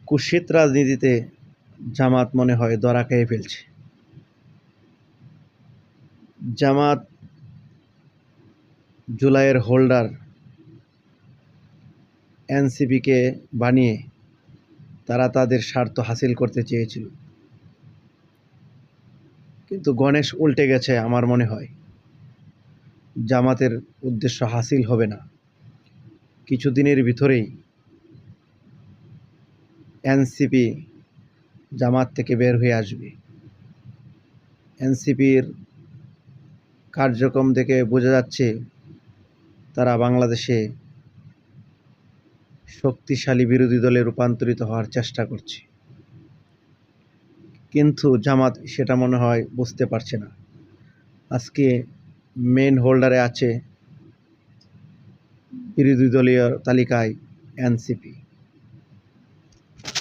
কুৎসিত রাজনীতিতে জামাত মনে হয় ধরা খেয়ে ফেলছে। জামাত জুলাইয়ের হোল্ডার এনসিপিকে বানিয়ে তারা তাদের স্বার্থ হাসিল করতে চেয়েছিল, কিন্তু গণেশ উল্টে গেছে। আমার মনে হয় জামাতের উদ্দেশ্য হাসিল হবে না। কিছুদিনের ভিতরেই এনসিপি জামাত থেকে বের হয়ে আসবে। এনসিপির কার্যক্রম দেখে বোঝা যাচ্ছে তারা বাংলাদেশে শক্তিশালী বিরোধী দলে রূপান্তরিত হওয়ার চেষ্টা করছে, কিন্তু জামাত সেটা মনে হয় বুঝতে পারছে না। আজকে মেন হোল্ডারে আছে বিরোধী দলীয় তালিকায় এনসিপি।